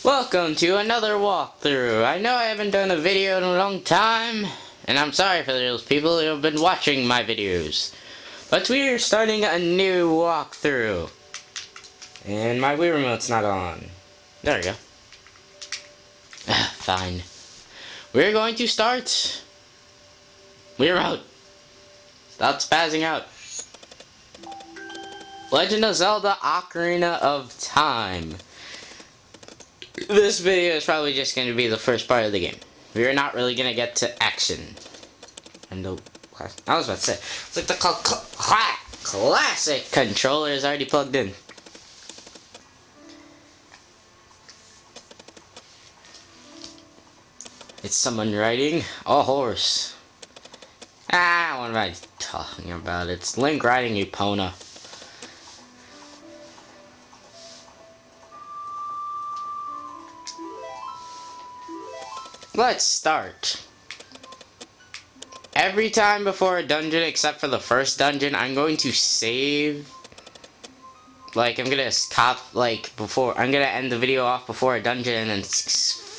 Welcome to another walkthrough. I know I haven't done a video in a long time, and I'm sorry for those people who have been watching my videos. But we're starting a new walkthrough. And my Wii remote's not on. There we go. Fine. We're going to start. Wii remote. Stop spazzing out. Legend of Zelda Ocarina of Time. This video is probably just going to be the first part of the game. We're not really going to get to action. And the, I was about to say, it's like the classic controller is already plugged in. It's someone riding a horse. What am I talking about? It's Link riding Epona. Let's start. Every time before a dungeon, except for the first dungeon, I'm going to save. Like, I'm gonna I'm gonna end the video off before a dungeon and then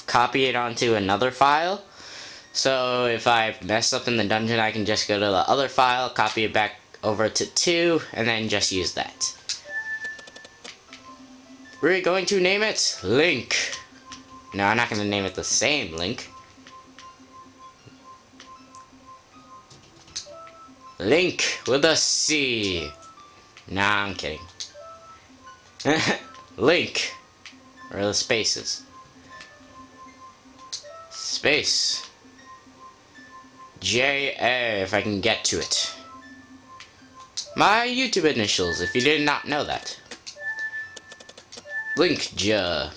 copy it onto another file. So if I mess up in the dungeon, I can just go to the other file, copy it back over to 2, and then just use that. We're going to name it Link. No, I'm not going to name it the same Link. Link with a C. Nah, I'm kidding. Link. Where are the spaces? Space. J-A, if I can get to it. My YouTube initials, if you did not know that. Link-ja.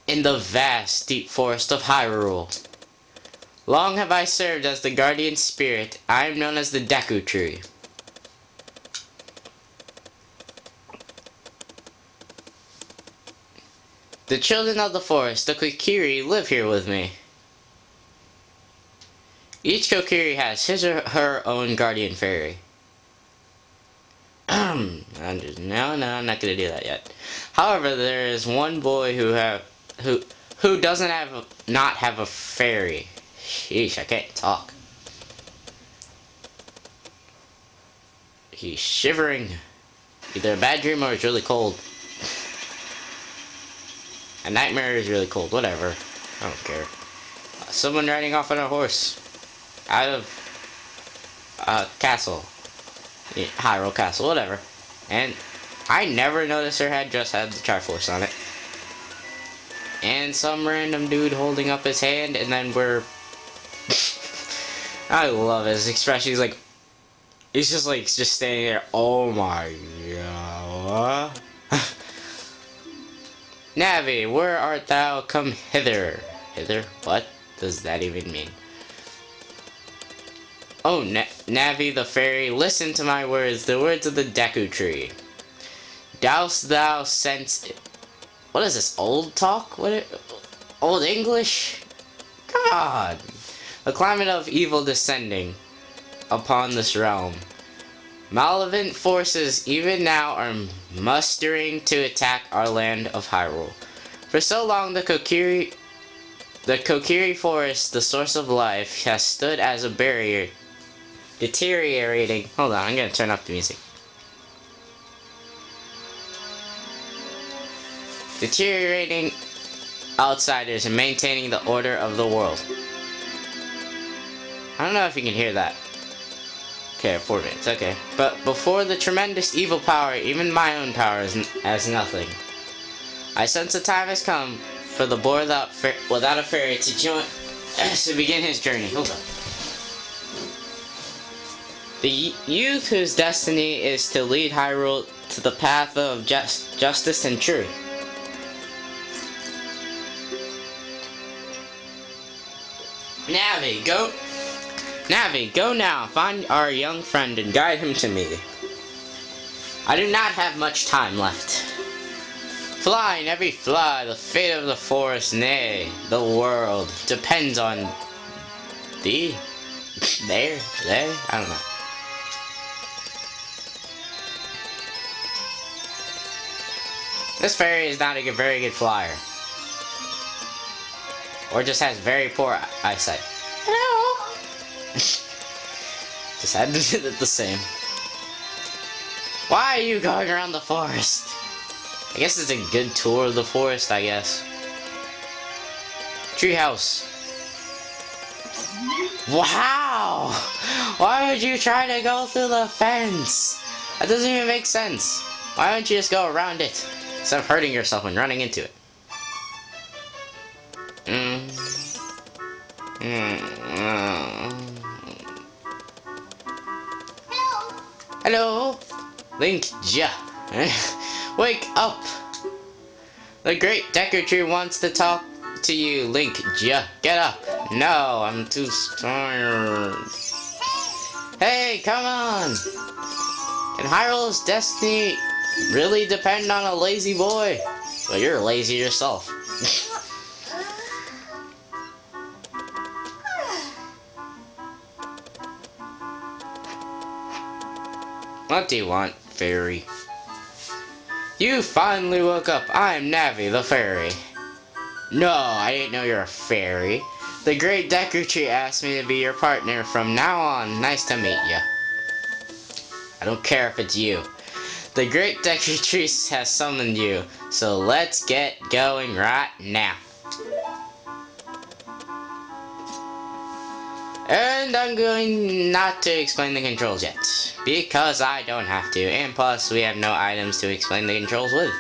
In the vast, deep forest of Hyrule. Long have I served as the guardian spirit. I am known as the Deku Tree. The children of the forest, the Kokiri, live here with me. Each Kokiri has his or her own guardian fairy. No, I'm not gonna do that yet. However, there is one boy who doesn't not have a fairy. Sheesh, I can't talk. He's shivering. Either a bad dream or it's really cold. A nightmare is really cold, whatever. I don't care. Someone riding off on a horse. Out of castle. Yeah, Hyrule Castle, whatever. And I never noticed her head just had the Triforce on it. And some random dude holding up his hand, and then we're... I love his expression. He's like... He's just standing there. Oh my god. Navi, where art thou? Come hither. Hither? What does that even mean? Oh, Navi the fairy, listen to my words, the words of the Deku Tree. Dost thou sense... What is this, old talk? Old English? God! A climate of evil descending upon this realm. Malevolent forces even now are mustering to attack our land of Hyrule. For so long the Kokiri forest, the source of life, has stood as a barrier, deteriorating. Hold on, I'm gonna turn up the music. Deteriorating outsiders and maintaining the order of the world. I don't know if you can hear that. Okay, 4 minutes, okay. But before the tremendous evil power, even my own power is as nothing. I sense the time has come for the boy without a fairy to begin his journey. Hold on. The youth whose destiny is to lead Hyrule to the path of justice and truth. Navi, go now, find our young friend and guide him to me. I do not have much time left. Fly, Navi, fly, the fate of the forest, nay, the world, depends on thee. They, I don't know. This fairy is not a very good flyer. Or just has very poor eyesight. Hello! Just had to do it the same. Why are you going around the forest? I guess it's a good tour of the forest, I guess. Treehouse. Wow! Why would you try to go through the fence? That doesn't even make sense. Why don't you just go around it instead of hurting yourself and running into it? Hello? Link, ja. Wake up! The great Deku Tree wants to talk to you, Link, ja. Get up. No, I'm too tired. Hey, come on! Can Hyrule's destiny really depend on a lazy boy? Well, you're lazy yourself. What do you want, fairy? You finally woke up. I'm Navi, the fairy. No, I didn't know you're a fairy. The great Deku Tree asked me to be your partner from now on. Nice to meet you. I don't care if it's you. The great Deku Tree has summoned you, so let's get going right now. And I'm going not to explain the controls yet, because I don't have to, and plus we have no items to explain the controls with.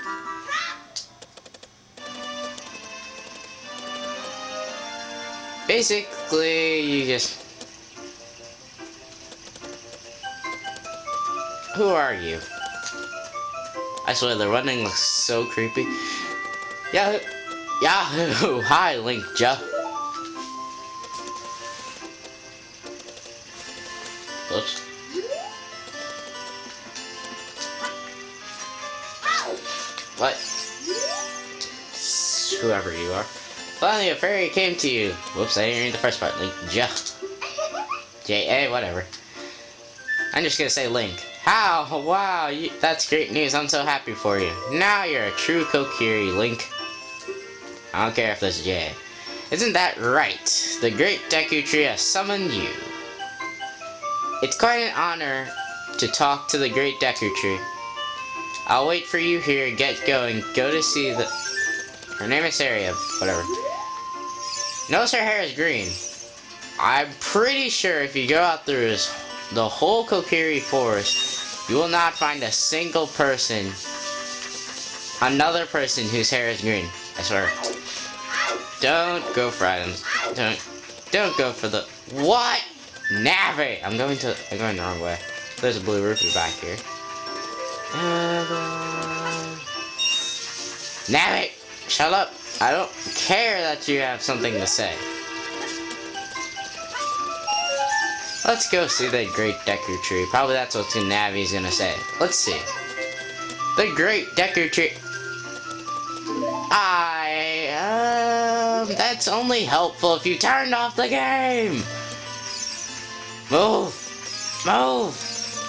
Basically, you just... Who are you? I swear the running looks so creepy. Yahoo! Yahoo! Hi, Link, ja. Oops. What? Whoever you are. Finally, a fairy came to you. Whoops, I didn't read the first part. Link, ja. J-A, whatever. I'm just gonna say Link. How? Wow, that's great news. I'm so happy for you. Now you're a true Kokiri, Link. I don't care if there's J. Isn't that right? The great Deku Tree has summoned you. It's quite an honor to talk to the great Deku Tree. I'll wait for you here. Get going. Go to see the... Her name is Saria. Whatever. Notice her hair is green. I'm pretty sure if you go out through the whole Kokiri forest, you will not find a single person, another person whose hair is green. I swear. Don't go for items. Don't go for the... What? Navi! I'm going the wrong way. There's a blue rupee back here. Navi! Shut up! I don't care that you have something to say. Let's go see the great Deku Tree. Probably that's what Navi's gonna say. Let's see. The great Deku Tree... that's only helpful if you turned off the game! Move! Move!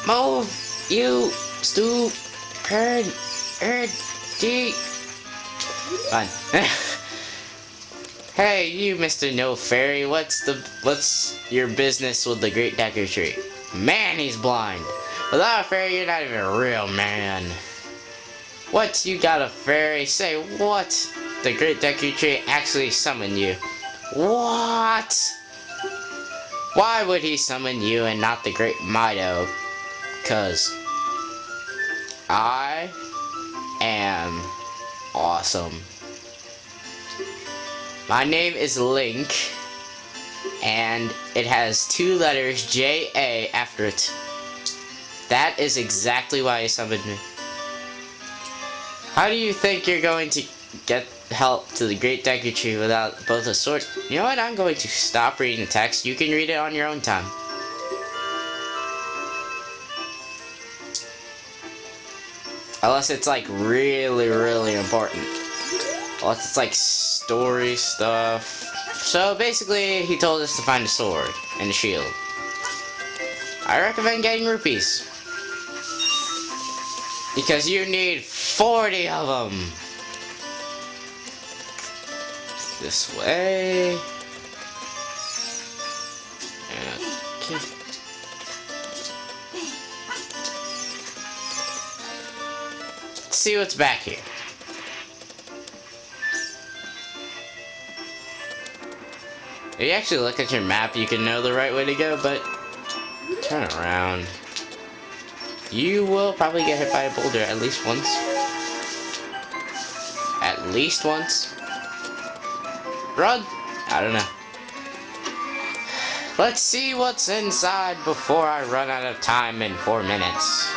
Move! You stupid idiot! Fine. Hey, you Mr. No Fairy, what's your business with the great Deku Tree? Man, he's blind. Without a fairy, you're not even a real man. What? You got a fairy? Say what? The great Deku Tree actually summoned you. What? Why would he summon you and not the great Mido? 'Cause I am awesome. My name is Link, and it has 2 letters J-A after it. That is exactly why he summoned me. How do you think you're going to get help to the great Deku Tree without both a sword? You know what? I'm going to stop reading the text. You can read it on your own time. Unless it's like really, really important. Unless it's like story stuff. So basically, he told us to find a sword and a shield. I recommend getting rupees. Because you need 40 of them. This way. Okay. Let's see what's back here. If you actually look at your map, you can know the right way to go, but turn around. You will probably get hit by a boulder at least once. At least once. Run! I don't know. Let's see what's inside before I run out of time in 4 minutes.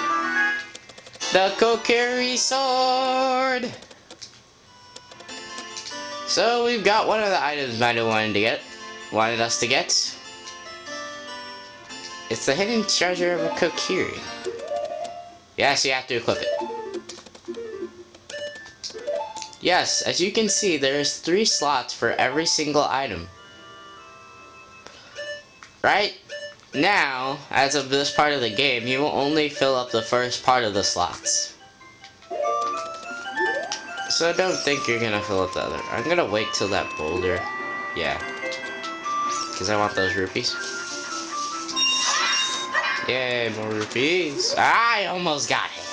The Kokiri sword! So we've got one of the items Mido wanted us to get. It's the hidden treasure of a Kokiri. Yes, you have to equip it. Yes, as you can see, there's 3 slots for every single item. Right now, as of this part of the game, you will only fill up the first part of the slots. So don't think you're gonna fill up the other. I'm gonna wait till that boulder. Yeah. Because I want those rupees. Yay, more rupees. I almost got hit.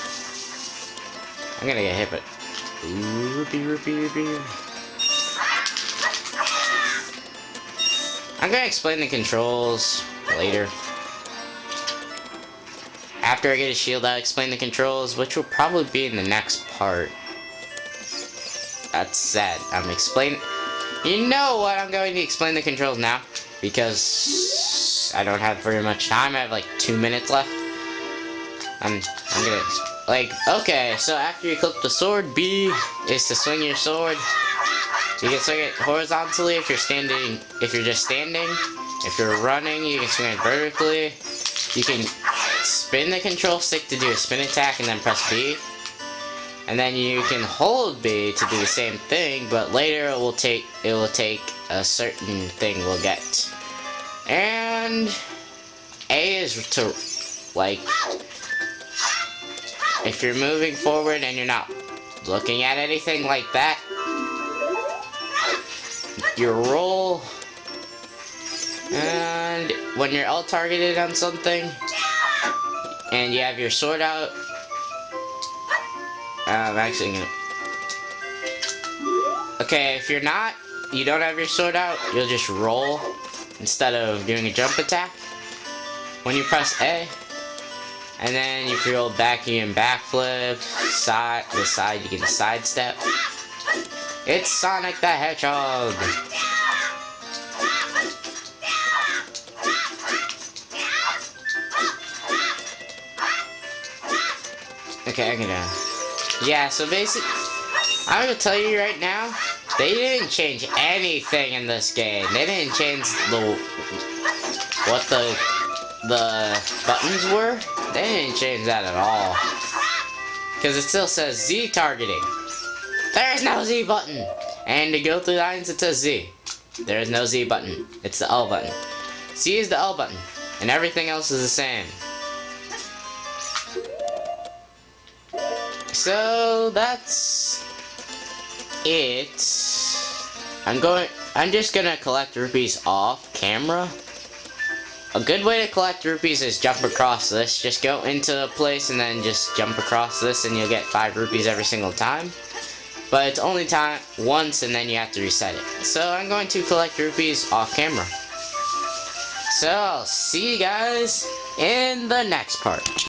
I'm gonna get hit, but... Ooh, rupee. I'm gonna explain the controls later. After I get a shield, I'll explain the controls, which will probably be in the next part. That said, I'm explaining... You know what? I'm going to explain the controls now, because I don't have very much time. I have like 2 minutes left. I'm gonna... Like, okay, so after you click the sword, B is to swing your sword. You can swing it horizontally if you're standing, if you're just standing. If you're running, you can swing it vertically. You can spin the control stick to do a spin attack and then press B. And then you can hold B to do the same thing, but later it will take a certain thing we'll get. And A is to, like, if you're moving forward and you're not looking at anything like that, you roll, and when you're all targeted on something, and you have your sword out, I'm actually gonna... Okay, if you're not, you don't have your sword out, you'll just roll instead of doing a jump attack. When you press A, and then if you roll back, you can backflip, the side you can sidestep. It's Sonic the Hedgehog! Okay, I'm gonna... Yeah, so basically, I'm gonna tell you right now, they didn't change anything in this game. They didn't change what the buttons were. They didn't change that at all. Because it still says Z targeting. There is no Z button. And to go through lines, it says Z. There is no Z button. It's the L button. Z is the L button. And everything else is the same. So that's it. I'm just gonna collect rupees off camera. A good way to collect rupees is jump across this. Just go into a place and then just jump across this and you'll get 5 rupees every single time. But it's only once and then you have to reset it. So I'm going to collect rupees off camera. So I'll see you guys in the next part.